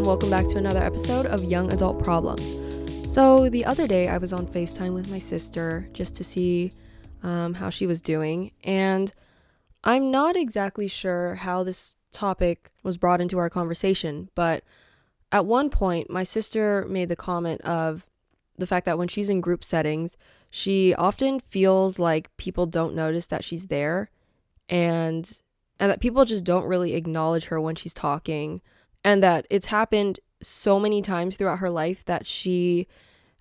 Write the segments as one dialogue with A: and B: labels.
A: welcome back to another episode of Young Adult Problems. So the other day I was on FaceTime with my sister just to see how she was doing, and I'm not exactly sure how this topic was brought into our conversation, but at one point my sister made the comment of the fact that when she's in group settings, she often feels like people don't notice that she's there, and that people just don't really acknowledge her when she's talking, and that it's happened so many times throughout her life that she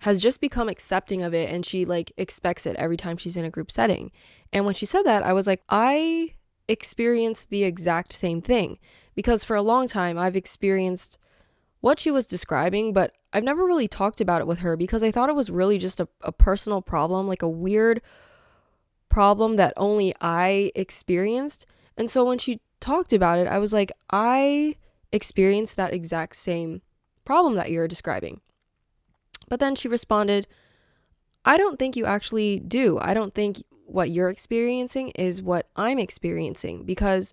A: has just become accepting of it, and she expects it every time she's in a group setting. And when she said that, I was like, I experienced the exact same thing, because for a long time I've experienced what she was describing, but I've never really talked about it with her because I thought it was really just a personal problem, like a weird problem that only I experienced. And so when she talked about it, I was like, I experienced that exact same problem that you're describing. But then she responded, I don't think you actually do. I don't think what you're experiencing is what I'm experiencing, because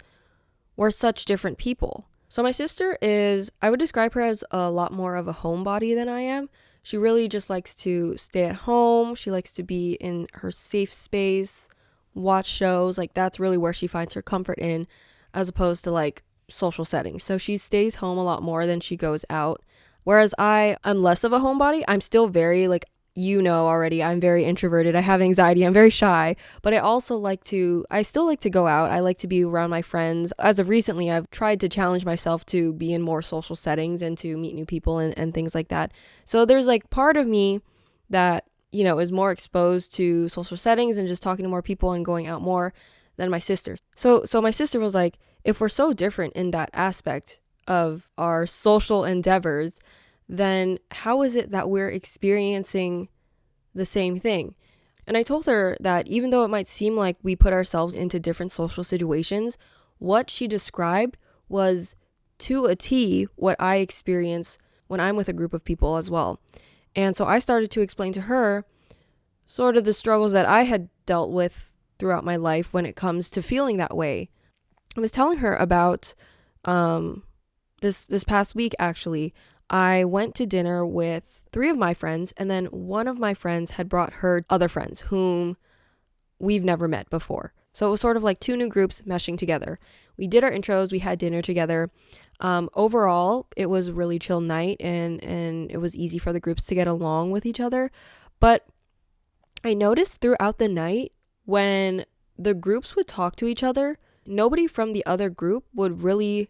A: we're such different people. So my sister is, I would describe her as a lot more of a homebody than I am. She really just likes to stay at home. She likes to be in her safe space, watch shows. That's really where she finds her comfort in, as opposed to social settings. So she stays home a lot more than she goes out. Whereas I'm less of a homebody. I'm still very, already, I'm very introverted. I have anxiety. I'm very shy. But I still like to go out. I like to be around my friends. As of recently, I've tried to challenge myself to be in more social settings and to meet new people and things like that. So there's part of me that, is more exposed to social settings and just talking to more people and going out more than my sister. So my sister was like, if we're so different in that aspect of our social endeavors, then how is it that we're experiencing the same thing? And I told her that even though it might seem like we put ourselves into different social situations, what she described was to a T what I experience when I'm with a group of people as well. And so I started to explain to her sort of the struggles that I had dealt with throughout my life when it comes to feeling that way. I was telling her about this past week, actually. I went to dinner with 3 of my friends, and then one of my friends had brought her other friends whom we've never met before. So it was sort of like 2 new groups meshing together. We did our intros, we had dinner together. Overall, it was a really chill night, and it was easy for the groups to get along with each other. But I noticed throughout the night, when the groups would talk to each other, nobody from the other group would really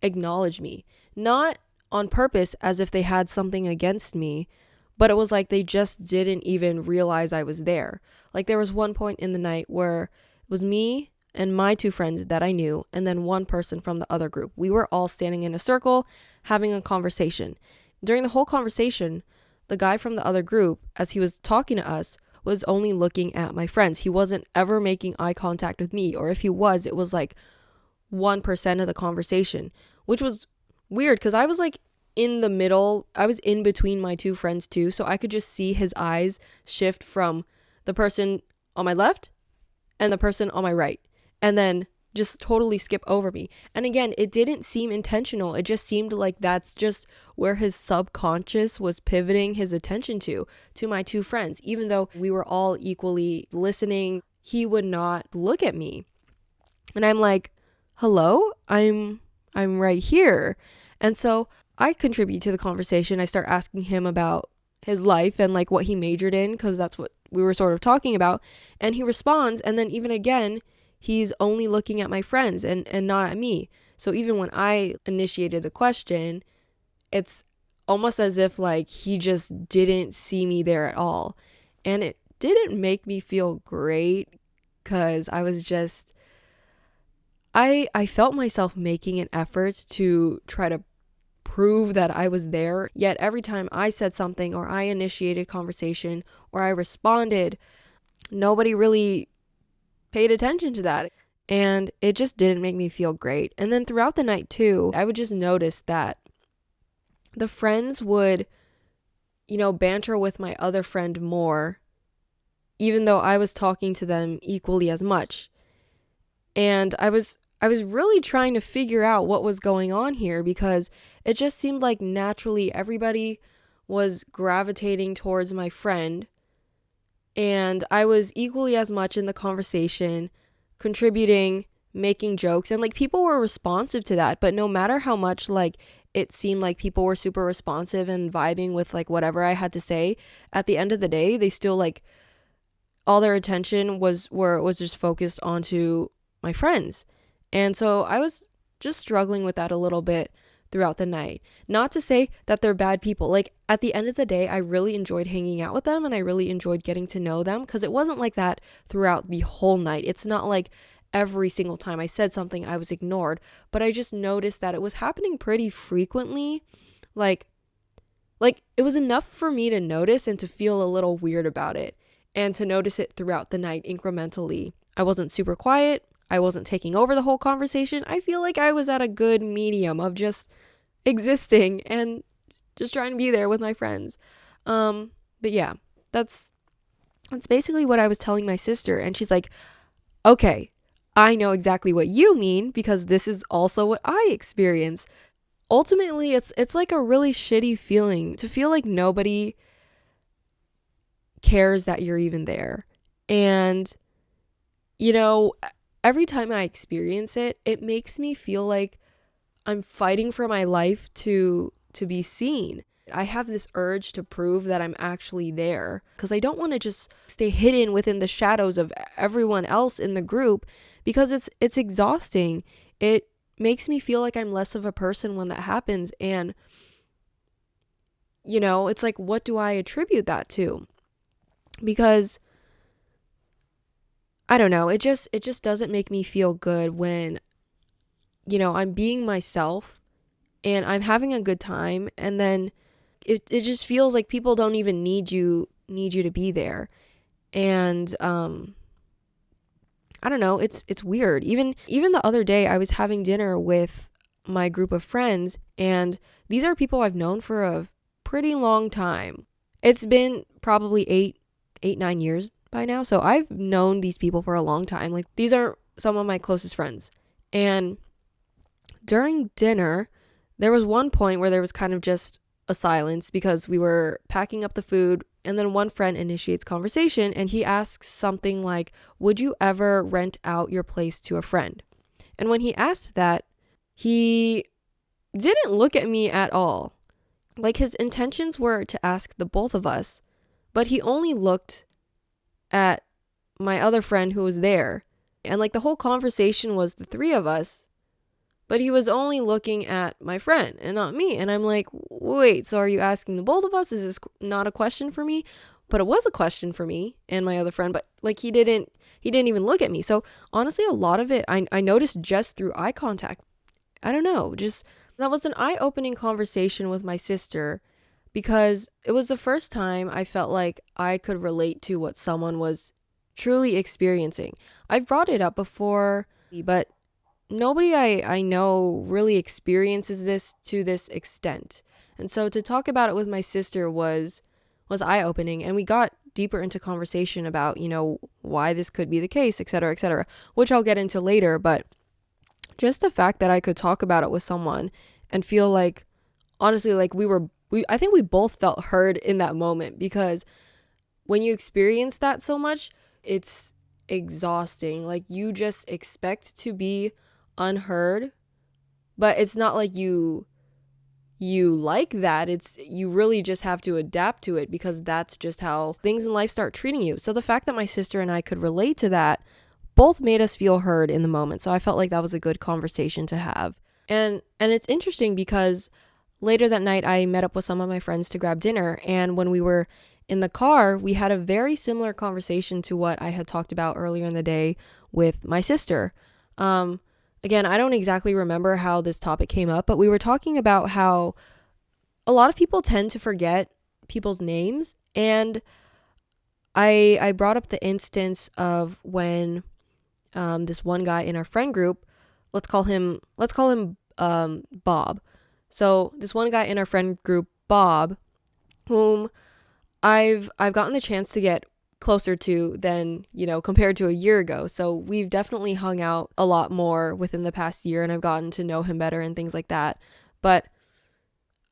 A: acknowledge me. Not on purpose as if they had something against me, but it was like they just didn't even realize I was there. There was one point in the night where it was me and my 2 friends that I knew, and then one person from the other group. We were all standing in a circle having a conversation. During the whole conversation, the guy from the other group, as he was talking to us, was only looking at my friends. He wasn't ever making eye contact with me, or if he was, it was 1% of the conversation, which was weird because I was in the middle. I was in between my 2 friends too, so I could just see his eyes shift from the person on my left and the person on my right, and then just totally skip over me. And again, it didn't seem intentional. It just seemed like that's just where his subconscious was pivoting his attention to my 2 friends. Even though we were all equally listening, he would not look at me. And I'm like, hello, I'm right here. And so I contribute to the conversation. I start asking him about his life and what he majored in, because that's what we were sort of talking about. And he responds, and then even again, he's only looking at my friends and not at me. So even when I initiated the question, it's almost as if he just didn't see me there at all. And it didn't make me feel great, because I was just, I felt myself making an effort to try to prove that I was there. Yet every time I said something, or I initiated conversation, or I responded, nobody really paid attention to that. And it just didn't make me feel great. And then throughout the night too, I would just notice that the friends would, banter with my other friend more, even though I was talking to them equally as much. And I was I was really trying to figure out what was going on here because it just seemed like naturally everybody was gravitating towards my friend, and I was equally as much in the conversation, contributing, making jokes, and like people were responsive to that. But no matter how much like it seemed like people were super responsive and vibing with like whatever I had to say, at the end of the day, they still like all their attention was just focused onto my friends. And so I was just struggling with that a little bit throughout the night. Not to say that they're bad people. Like at the end of the day, I really enjoyed hanging out with them and I really enjoyed getting to know them, because it wasn't like that throughout the whole night. It's not like every single time I said something I was ignored, but I just noticed that it was happening pretty frequently. Like it was enough for me to notice and to feel a little weird about it, and to notice it throughout the night incrementally. I wasn't super quiet. I wasn't taking over the whole conversation. I feel like I was at a good medium of just existing and just trying to be there with my friends. But yeah, that's basically what I was telling my sister, and she's like, "Okay, I know exactly what you mean because this is also what I experience." Ultimately, it's like a really shitty feeling to feel like nobody cares that you're even there. And you know, every time I experience it, it makes me feel like I'm fighting for my life to be seen. I have this urge to prove that I'm actually there because I don't want to just stay hidden within the shadows of everyone else in the group, because it's exhausting. It makes me feel like I'm less of a person when that happens, and it's like, what do I attribute that to? Because I don't know, it just doesn't make me feel good when I'm being myself and I'm having a good time, and then it just feels like people don't even need you to be there. And I don't know, it's weird. Even the other day I was having dinner with my group of friends, and these are people I've known for a pretty long time. It's been probably 9 years by now. So I've known these people for a long time. Like, these are some of my closest friends. And during dinner, there was one point where there was kind of just a silence because we were packing up the food, and then one friend initiates conversation and he asks something like, "Would you ever rent out your place to a friend?" And when he asked that, he didn't look at me at all. Like, his intentions were to ask the both of us, but he only looked at my other friend who was there. And like, the whole conversation was the three of us, but he was only looking at my friend and not me. And I'm like, wait, so are you asking the both of us? Is this not a question for me? But it was a question for me and my other friend, but like, he didn't even look at me. So honestly, a lot of it I noticed just through eye contact. I don't know, just that was an eye-opening conversation with my sister, because it was the first time I felt like I could relate to what someone was truly experiencing. I've brought it up before, but nobody I know really experiences this to this extent. And so to talk about it with my sister was eye-opening, and we got deeper into conversation about, why this could be the case, etc., which I'll get into later. But just the fact that I could talk about it with someone and feel like, honestly, like I think we both felt heard in that moment, because when you experience that so much, it's exhausting. Like, you just expect to be unheard, but it's not like you like that. It's, you really just have to adapt to it, because that's just how things in life start treating you. So the fact that my sister and I could relate to that both made us feel heard in the moment. So I felt like that was a good conversation to have. And it's interesting because later that night I met up with some of my friends to grab dinner, and when we were in the car, we had a very similar conversation to what I had talked about earlier in the day with my sister. Again, I don't exactly remember how this topic came up, but we were talking about how a lot of people tend to forget people's names, and I brought up the instance of when this one guy in our friend group, let's call him Bob. So this one guy in our friend group, Bob, whom I've gotten the chance to get closer to than, compared to a year ago. So we've definitely hung out a lot more within the past year, and I've gotten to know him better and things like that. But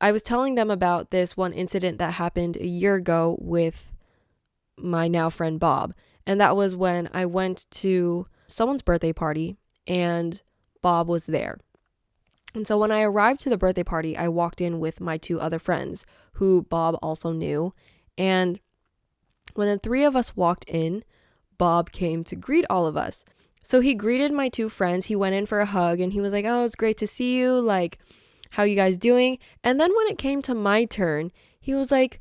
A: I was telling them about this one incident that happened a year ago with my now friend Bob. And that was when I went to someone's birthday party and Bob was there. And so when I arrived to the birthday party, I walked in with my two other friends who Bob also knew. And when the three of us walked in, Bob came to greet all of us. So he greeted my two friends. He went in for a hug and he was like, "Oh, it's great to see you. Like, how you guys doing?" And then when it came to my turn, he was like,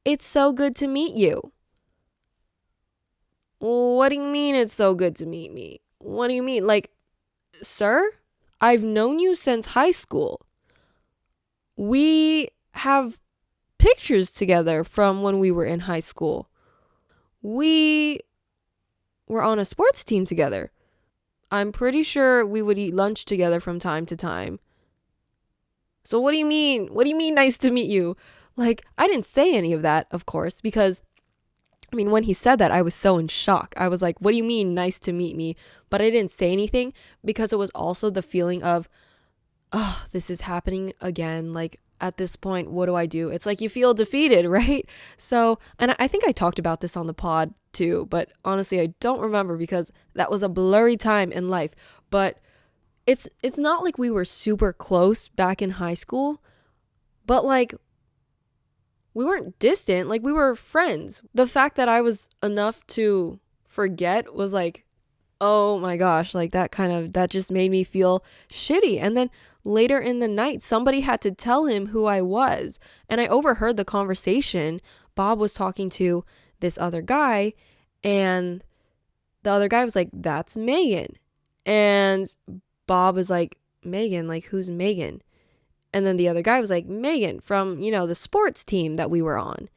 A: "It's so good to meet you." What do you mean it's so good to meet me? What do you mean? Like, sir, I've known you since high school. We have pictures together from when we were in high school. We were on a sports team together. I'm pretty sure we would eat lunch together from time to time. So what do you mean? What do you mean nice to meet you? Like, I didn't say any of that, of course, because when he said that, I was so in shock. I was like, what do you mean nice to meet me? But I didn't say anything because it was also the feeling of, oh, this is happening again. Like, at this point, what do I do? It's like you feel defeated, right? So, and I think I talked about this on the pod too, but honestly, I don't remember because that was a blurry time in life. But it's not like we were super close back in high school, but like we weren't distant, like we were friends. The fact that I was enough to forget was like, oh my gosh, like that just made me feel shitty. And then later in the night, somebody had to tell him who I was. And I overheard the conversation. Bob was talking to this other guy, and the other guy was like, "That's Megan." And Bob was like, "Megan? Like, who's Megan?" And then the other guy was like, "Megan from, the sports team that we were on."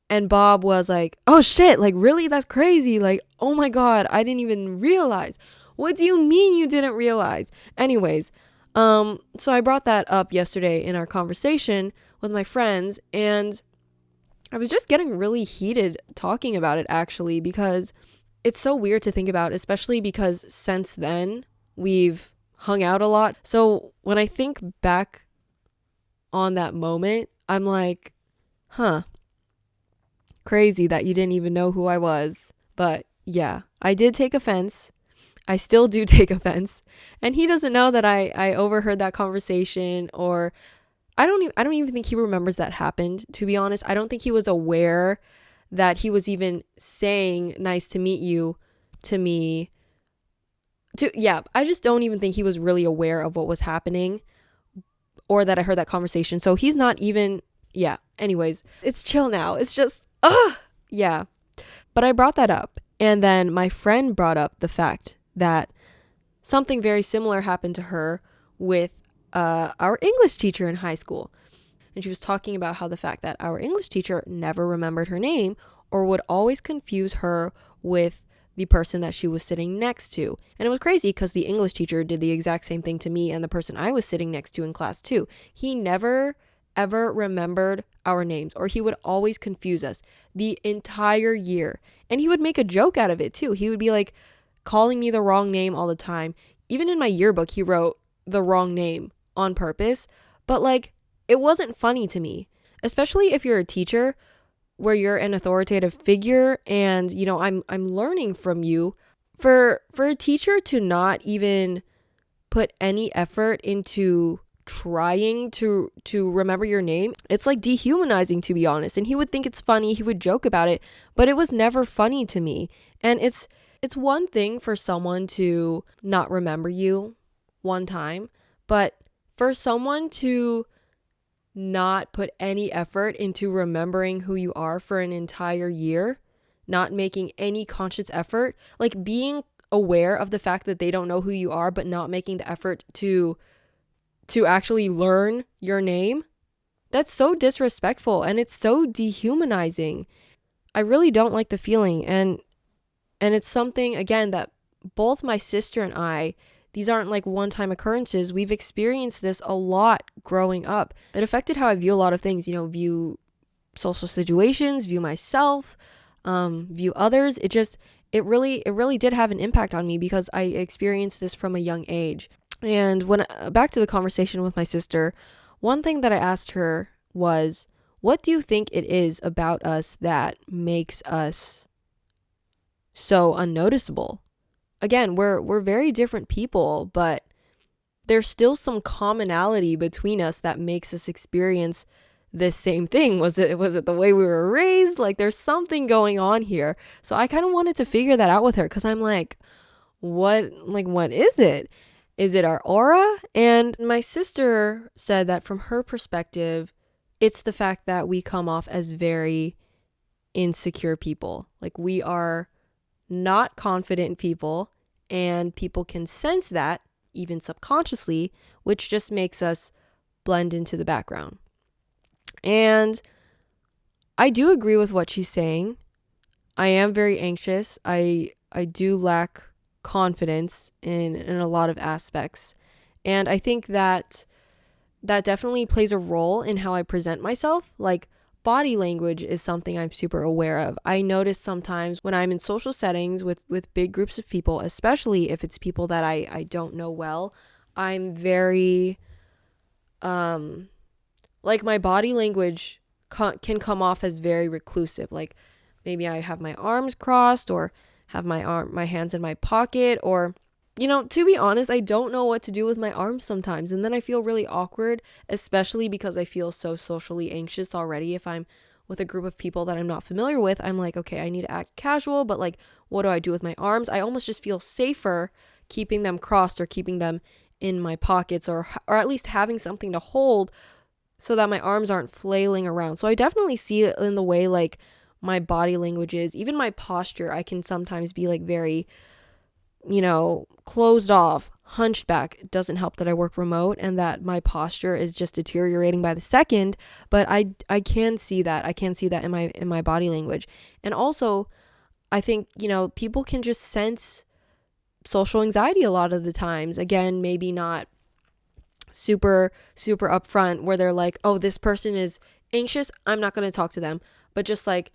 A: And Bob was like, "Oh shit, like really? That's crazy. Like, oh my God, I didn't even realize." What do you mean you didn't realize? Anyways, so I brought that up yesterday in our conversation with my friends, and I was just getting really heated talking about it actually, because it's so weird to think about, especially because since then we've hung out a lot. So when I think back on that moment, I'm like, huh, crazy that you didn't even know who I was. But yeah, I did take offense. I still do take offense. And he doesn't know that I overheard that conversation, or I don't even think he remembers that happened, to be honest. I don't think he was aware that he was even saying "nice to meet you" to me. I just don't even think he was really aware of what was happening, or that I heard that conversation. So he's not even, anyways, it's chill now. It's just, yeah. But I brought that up. And then my friend brought up the fact that something very similar happened to her with our English teacher in high school. And she was talking about how the fact that our English teacher never remembered her name, or would always confuse her with the person that she was sitting next to. And it was crazy because the English teacher did the exact same thing to me and the person I was sitting next to in class too. He never ever remembered our names, or he would always confuse us the entire year. And he would make a joke out of it too. He would be like calling me the wrong name all the time. Even in my yearbook, he wrote the wrong name on purpose. But like, it wasn't funny to me, especially if you're a teacher where you're an authoritative figure and, I'm learning from you. For a teacher to not even put any effort into trying to remember your name, it's like dehumanizing, to be honest. And he would think it's funny, he would joke about it, but it was never funny to me. And it's one thing for someone to not remember you one time, but for someone to not put any effort into remembering who you are for an entire year, not making any conscious effort, like being aware of the fact that they don't know who you are, but not making the effort to actually learn your name, that's so disrespectful and it's so dehumanizing. I really don't like the feeling, and it's something, again, that both my sister and I, these aren't like one-time occurrences. We've experienced this a lot growing up. It affected how I view a lot of things, view social situations, view myself, view others. It really did have an impact on me because I experienced this from a young age. And when back to the conversation with my sister, one thing that I asked her was, what do you think it is about us that makes us so unnoticeable? Again, we're very different people, but there's still some commonality between us that makes us experience this same thing. Was it the way we were raised? Like there's something going on here. So I kind of wanted to figure that out with her cuz I'm like, what is it? Is it our aura? And my sister said that from her perspective, it's the fact that we come off as very insecure people. Like we are not confident people, and people can sense that even subconsciously, which just makes us blend into the background. And I do agree with what she's saying. I am very anxious. I do lack confidence in a lot of aspects. And I think that definitely plays a role in how I present myself. Like body language is something I'm super aware of. I notice sometimes when I'm in social settings with big groups of people, especially if it's people that I don't know well, I'm very, like my body language can come off as very reclusive. Like maybe I have my arms crossed or have my hands in my pocket, or to be honest, I don't know what to do with my arms sometimes. And then I feel really awkward, especially because I feel so socially anxious already. If I'm with a group of people that I'm not familiar with, I'm like, okay, I need to act casual, but like, what do I do with my arms? I almost just feel safer keeping them crossed or keeping them in my pockets, or at least having something to hold so that my arms aren't flailing around. So I definitely see it in the way like my body language is, even my posture. I can sometimes be like very closed off, hunched back. It doesn't help that I work remote and that my posture is just deteriorating by the second, but I can see that. I can see that in my body language. And also, I think, people can just sense social anxiety a lot of the times. Again, maybe not super super upfront where they're like, "Oh, this person is anxious, I'm not going to talk to them." But just like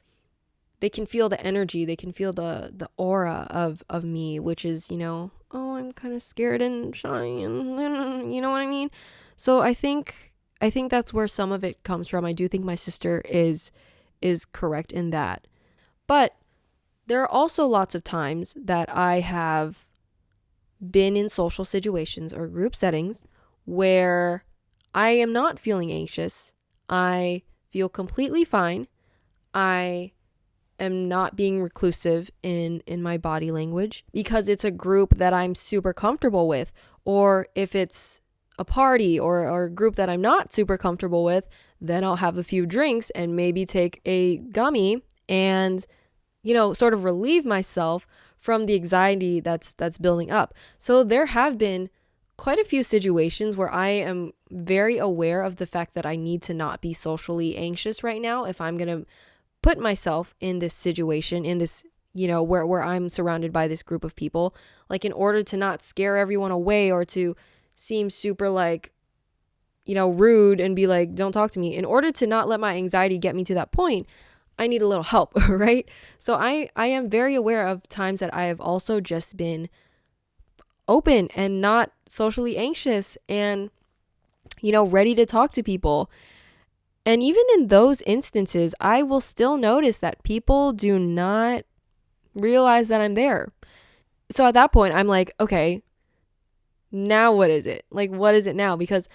A: they can feel the energy, they can feel the aura of me, which is, oh, I'm kind of scared and shy, and you know what I mean? So I think that's where some of it comes from. I do think my sister is correct in that. But there are also lots of times that I have been in social situations or group settings where I am not feeling anxious. I feel completely fine. I am not being reclusive in my body language because it's a group that I'm super comfortable with. Or if it's a party or a group that I'm not super comfortable with, then I'll have a few drinks and maybe take a gummy and sort of relieve myself from the anxiety that's building up. So there have been quite a few situations where I am very aware of the fact that I need to not be socially anxious right now if I'm going to put myself in this situation, in this, where I'm surrounded by this group of people, like in order to not scare everyone away or to seem super like, rude and be like, don't talk to me. In order to not let my anxiety get me to that point, I need a little help, right? So I am very aware of times that I have also just been open and not socially anxious and, ready to talk to people. And even in those instances, I will still notice that people do not realize that I'm there. So at that point, I'm like, okay, now what is it? Like, what is it now? Because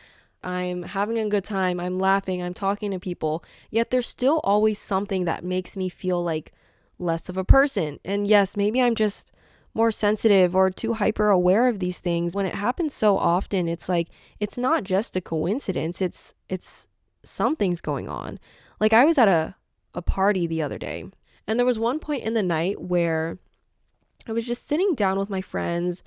A: I'm having a good time, I'm laughing, I'm talking to people, yet there's still always something that makes me feel like less of a person. And yes, maybe I'm just more sensitive or too hyper aware of these things. When it happens so often, it's like, it's not just a coincidence, it's something's going on. Like I was at a party the other day, and there was one point in the night where I was just sitting down with my friends,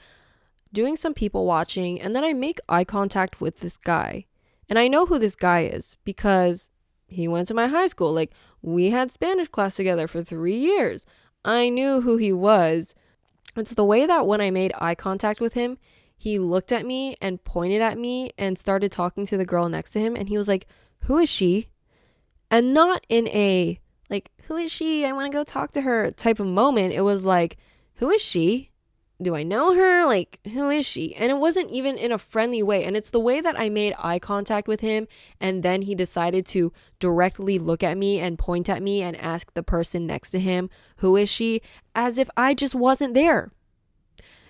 A: doing some people watching, and then I make eye contact with this guy. And I know who this guy is because he went to my high school. Like we had Spanish class together for 3 years. I knew who he was. It's the way that when I made eye contact with him, he looked at me and pointed at me and started talking to the girl next to him, and he was like, "Who is she?" And not in a like, who is she? I want to go talk to her type of moment. It was like, who is she? Do I know her? Like, who is she? And it wasn't even in a friendly way. And it's the way that I made eye contact with him, and then he decided to directly look at me and point at me and ask the person next to him, who is she? As if I just wasn't there.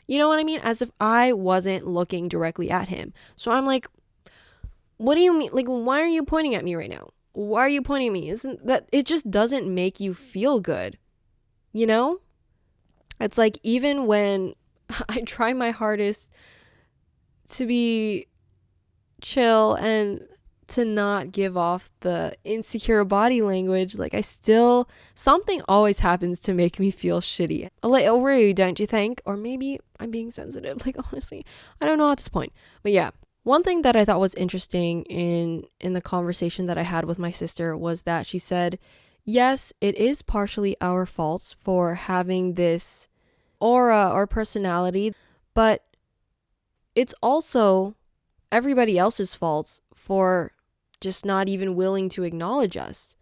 A: You know what I mean? As if I wasn't looking directly at him. So I'm like, what do you mean? Like, why are you pointing at me right now? Why are you pointing at me? Isn't that, it just doesn't make you feel good, you know? It's like, even when I try my hardest to be chill and to not give off the insecure body language, like, something always happens to make me feel shitty. A little rude, don't you think? Or maybe I'm being sensitive. Like, honestly, I don't know at this point. But yeah, one thing that I thought was interesting in the conversation that I had with my sister was that she said, yes, it is partially our faults for having this aura or personality, but it's also everybody else's faults for just not even willing to acknowledge us.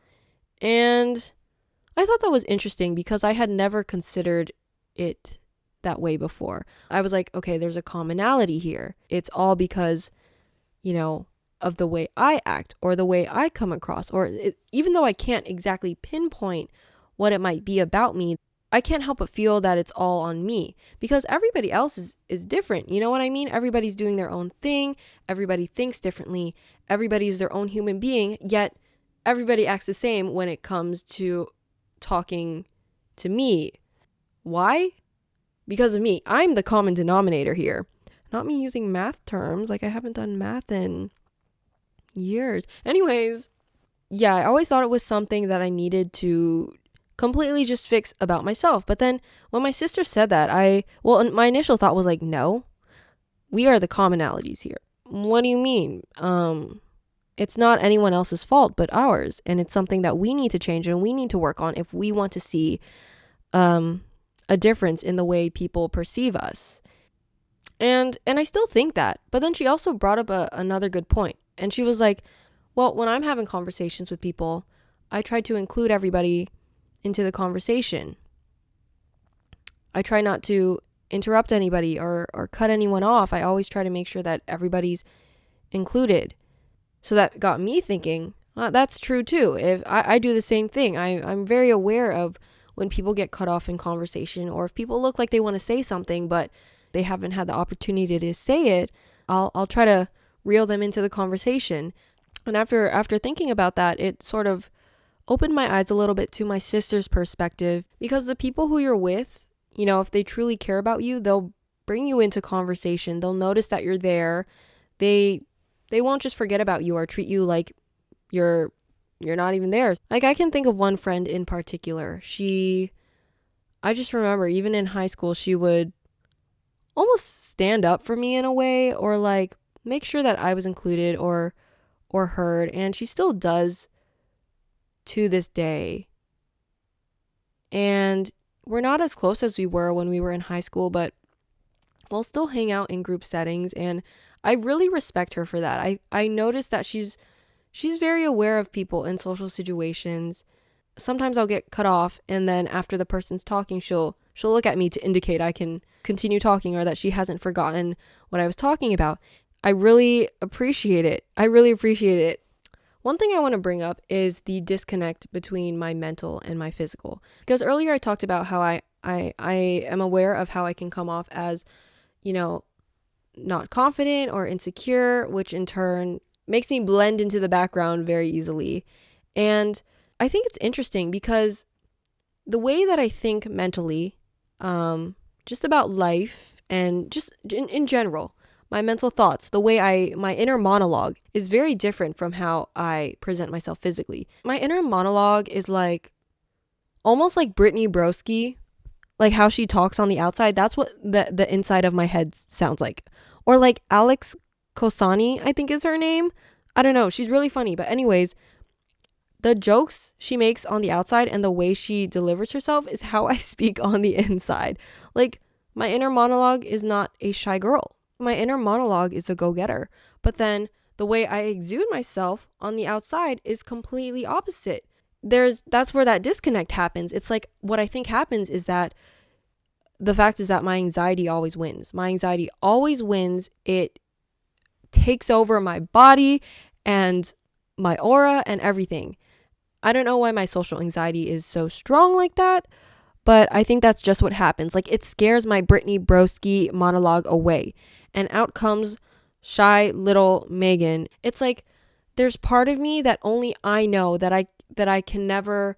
A: And I thought that was interesting because I had never considered it that way before. I was like, okay, there's a commonality here. It's all because, of the way I act or the way I come across, even though I can't exactly pinpoint what it might be about me, I can't help but feel that it's all on me because everybody else is different. You know what I mean? Everybody's doing their own thing. Everybody thinks differently. Everybody's their own human being, yet everybody acts the same when it comes to talking to me. Why? Because of me. I'm the common denominator here. Not me using math terms. Like, I haven't done math in years. Anyways, yeah, I always thought it was something that I needed to completely just fix about myself. But then when my sister said that, my initial thought was like, no, we are the commonalities here. What do you mean? It's not anyone else's fault but ours, and it's something that we need to change and we need to work on if we want to see a difference in the way people perceive us. And I still think that. But then she also brought up another good point, and she was like, well, when I'm having conversations with people, I try to include everybody into the conversation. I try not to interrupt anybody or cut anyone off. I always try to make sure that everybody's included. So that got me thinking, that's true too. If I do the same thing, I'm very aware of when people get cut off in conversation, or if people look like they want to say something but they haven't had the opportunity to say it, I'll try to reel them into the conversation. And after thinking about that, it sort of opened my eyes a little bit to my sister's perspective, because the people who you're with, if they truly care about you, they'll bring you into conversation. They'll notice that you're there. They won't just forget about you or treat you like you're not even there. Like, I can think of one friend in particular. I just remember even in high school, she would almost stand up for me in a way, or like make sure that I was included or heard. And she still does to this day. And we're not as close as we were when we were in high school, but we'll still hang out in group settings, and I really respect her for that. I noticed that she's very aware of people in social situations. Sometimes I'll get cut off, and then after the person's talking, she'll look at me to indicate I can continue talking, or that she hasn't forgotten what I was talking about. I really appreciate it. One thing I want to bring up is the disconnect between my mental and my physical. Because earlier I talked about how I am aware of how I can come off as, not confident or insecure, which in turn makes me blend into the background very easily. And I think it's interesting because the way that I think mentally, just about life and just in general, my mental thoughts, the way my inner monologue is very different from how I present myself physically. My inner monologue is like almost like Brittany Broski, like how she talks on the outside. That's what the inside of my head sounds like. Or like Alex Kosani, I think is her name. I don't know. She's really funny. But anyways, the jokes she makes on the outside and the way she delivers herself is how I speak on the inside. Like, my inner monologue is not a shy girl. My inner monologue is a go-getter. But then the way I exude myself on the outside is completely opposite. that's where that disconnect happens. It's like, what I think happens is that the fact is that my anxiety always wins. My anxiety always wins. It takes over my body and my aura and everything. I don't know why my social anxiety is so strong like that, but I think that's just what happens. Like, it scares my Brittany Broski monologue away, and out comes shy little Megan. It's like there's part of me that only I know that I can never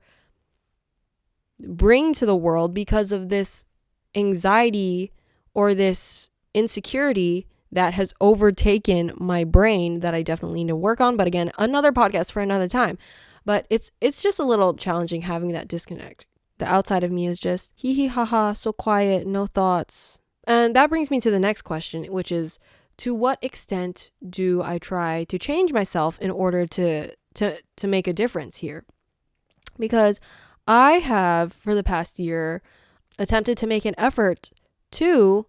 A: bring to the world because of this anxiety or this insecurity that has overtaken my brain that I definitely need to work on. But again, another podcast for another time. But it's just a little challenging having that disconnect. The outside of me is just hee hee ha ha, so quiet, no thoughts. And that brings me to the next question, which is, to what extent do I try to change myself in order to make a difference here? Because I have, for the past year, attempted to make an effort to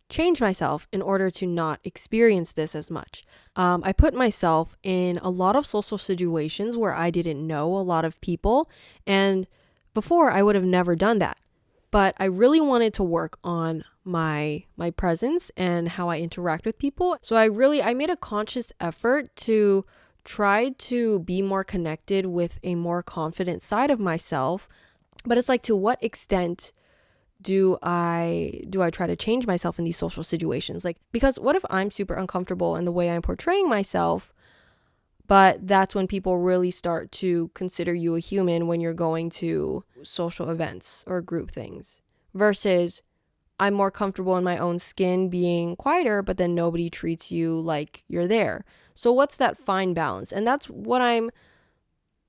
A: change myself in order to not experience this as much. I put myself in a lot of social situations where I didn't know a lot of people, and before I would have never done that. But I really wanted to work on my presence and how I interact with people. So I made a conscious effort to try to be more connected with a more confident side of myself. But it's like, to what extent do I try to change myself in these social situations? Like, because what if I'm super uncomfortable in the way I'm portraying myself, but that's when people really start to consider you a human when you're going to social events or group things, versus I'm more comfortable in my own skin being quieter, but then nobody treats you like you're there. So what's that fine balance? And that's what I'm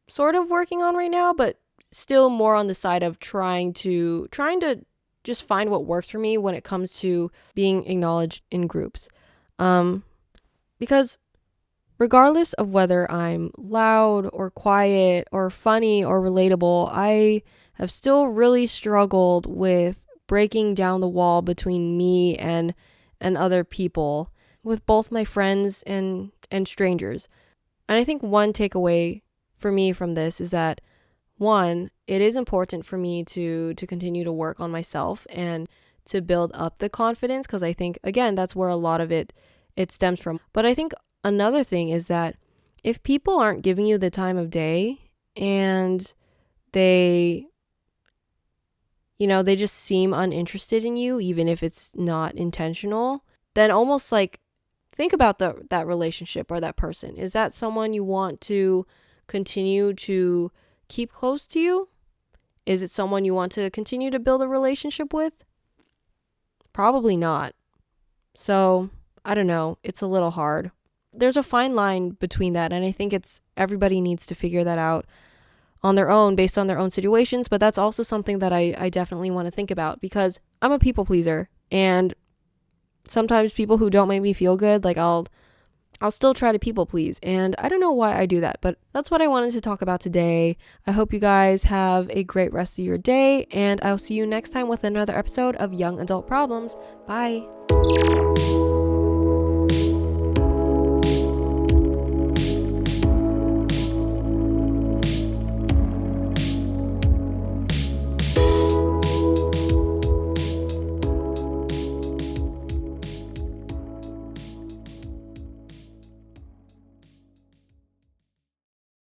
A: sort of working on right now, but still more on the side of trying to just find what works for me when it comes to being acknowledged in groups. Because regardless of whether I'm loud or quiet or funny or relatable, I have still really struggled with breaking down the wall between me and other people, with both my friends and strangers. And I think one takeaway for me from this is that, one, it is important for me to continue to work on myself and to build up the confidence, because I think, again, that's where a lot of it stems from. But I think another thing is that if people aren't giving you the time of day and they just seem uninterested in you, even if it's not intentional, then almost like think about that relationship or that person. Is that someone you want to continue to keep close to you? Is it someone you want to continue to build a relationship with? Probably not. So, I don't know. It's a little hard. There's a fine line between that, and I think everybody needs to figure that out on their own, based on their own situations. But that's also something that I definitely want to think about, because I'm a people pleaser, and sometimes people who don't make me feel good, like I'll still try to people please, and I don't know why I do that, but that's what I wanted to talk about today. I hope you guys have a great rest of your day, and I'll see you next time with another episode of Young Adult Problems. Bye.